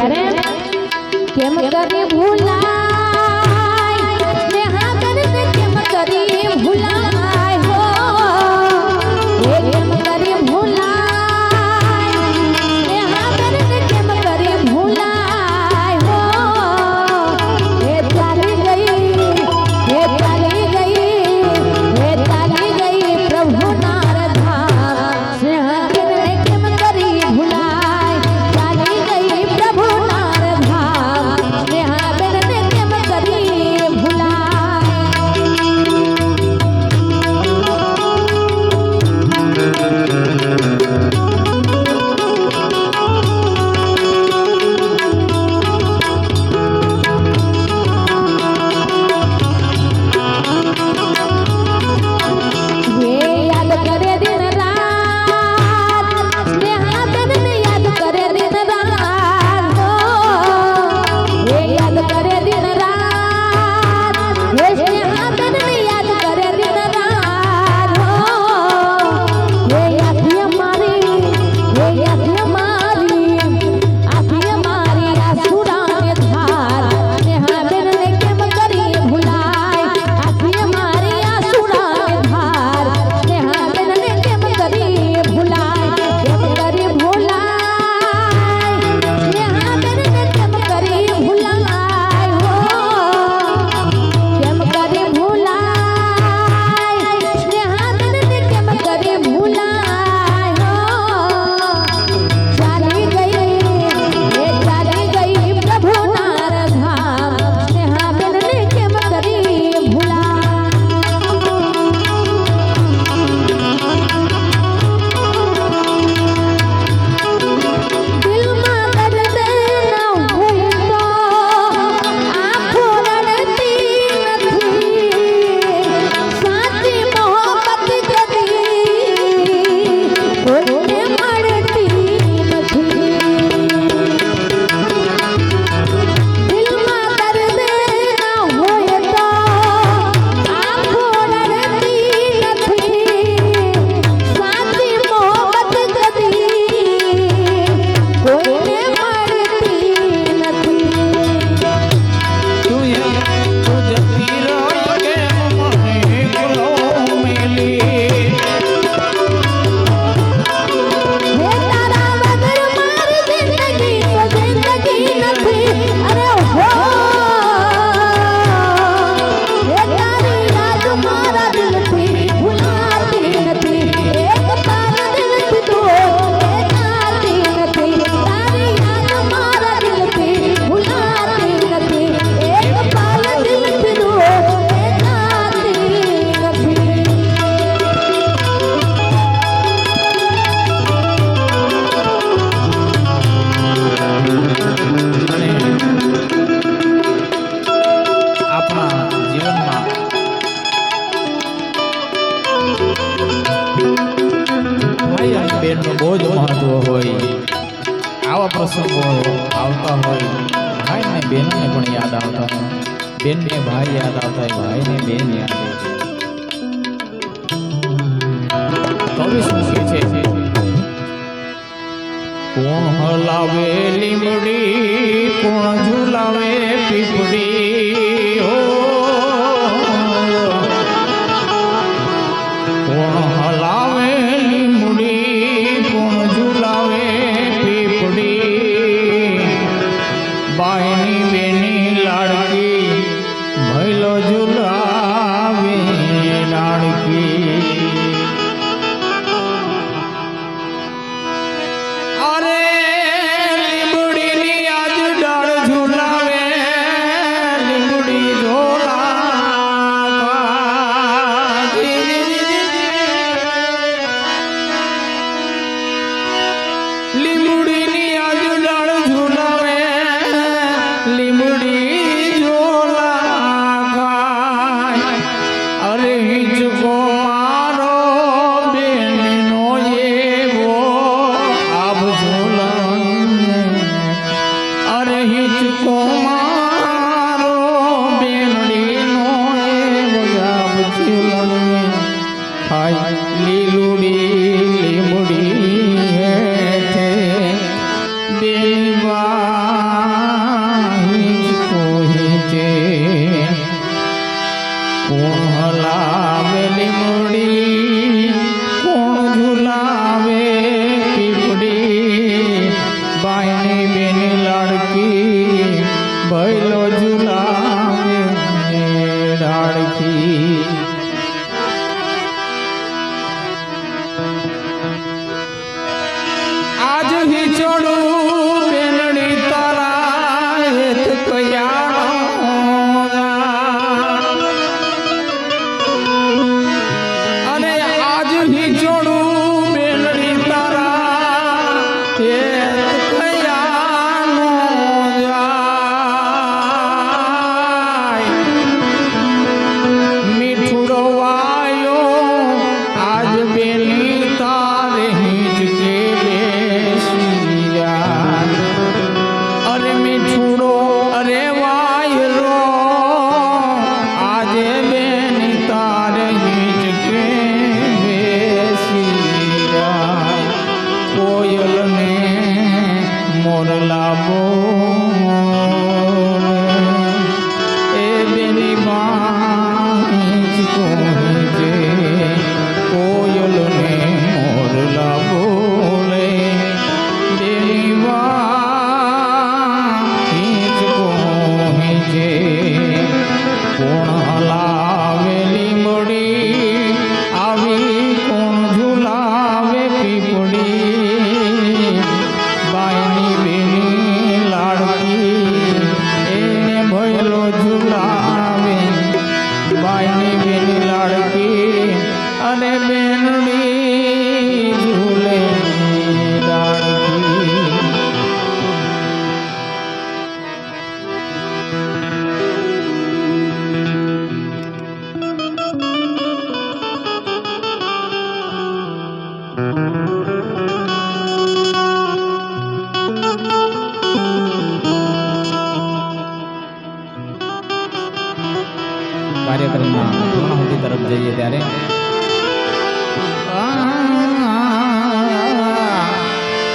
ત્યારે કેમ કરી ભૂલાય સ્નેહા કરને કેમ કરી ભૂલાય હો એ કેમ કરી ભૂલાય સ્નેહા કરને કેમ કરી ભૂલાય હો એ ચાલી ગઈ પ્રભુ નાર ધામ સ્નેહા કરને કેમ કરી ભૂલાય ચાલી ગઈ પ્રભુ નાર ધામ સ્નેહા કરને કેમ કરી ભૂલાય યાદ કરે દિન રાત સ્નેહા તને યાદ કરે દિન રાત એ યાદ કરે દિન રાત એ સ્નેહા તને યાદ કરે દિન રાત એ આખી મારી આસુરાને ધાર સ્નેહા તને કેમ કરી ભૂલાય આખી મારી આસુરાને ધાર સ્નેહા તને કેમ કરી ભૂલાય કેમ કરી ભૂલાય સ્નેહા તને કેમ કરી ભૂલાય હો કેમ કરી ભૂલાય સ્નેહા તને કેમ કરી ભૂલાય હો ચાલી ગઈ પ્રભુ નાર ધામ સ્નેહા તને કેમ કરી ભૂલાય દિલમાં દર્દ ન હોય તો આંખો રડતી નથી સાચી મોહબ્બત કદી કોઈને મળતી નથી દિલમાં દર્દ ન હોય તો આંખો રડતી નથી સાચી મોહબ્બત કદી કોઈને મળતી નથી હે તારા વગર મારી જિંદગી તો જિંદગી નથી અરે હો હે તારી યાદ મારા દિલથી ભૂલાતી નથી એક પલ દિલથી દૂર જાતી નથી તારી યાદ મારા દિલથી ભૂલાતી નથી એક પલ દિલથી દૂર જાતી નથી અને આપણા જીવનમાં ભાઈ અને બહેનનું બહુ જ મહત્વ હોય. આવા પ્રસંગો આવતા હોય ભાઈ ને બહેનને પણ યાદ આવતા હોય, બેનને ભાઈ યાદ આવતા હોય, ભાઈને બેન યાદ આવતી હોય. કવિ શું કહે છે? કોણ હલાવે લીમડી કોણ ઝુલાવે પીપળી હો કોણ હલાવે લીમડી કોણ ઝુલાવે પીપળી બાયની બેની લાડકી ભૈલો ઝુલાવે લાડકી અરે લીમડીની આજ ડાળ ઝુલાવે લીમડી ઝોલા લીમડીની આજ ડાળ ઝુલાવે લીમડી ઝોલા ખાય અરે હિંચકો મારો બેનનો એવો આબ ઝોલણ અરે હિંચકો મારો બેનડીનો એવો આબ ઝોલણ ખાય લીલુડી લીમડી હેઠે દેવા આજ હિચડું બેનડી તારા હેત કયા અને આજ હિચડું બેનડી તારા હેત કયા મીઠુડો વાયો આજ બેલી તારે હિંચકે અરે મીઠુડો અરે વાયરો આજે બેની તારે હિંચકે બેસિયા કોયલને મોરલા બોલે એ બેની હિંચકો હિંચે કોયલને મોરલા બોલે બેની હિંચકો હિંચે કોણ હલાવેલી મળી આવી કોણ ઝુલાવે પીપળી બાયની બેની લાડકી એને ભયલો ઝુલાવે બાયની બેની લાડકી અને બેનડી ઝૂલે લાડકી કાર્યક્રમના પૂર્ણાહુતિ તરફ જઈએ ત્યારે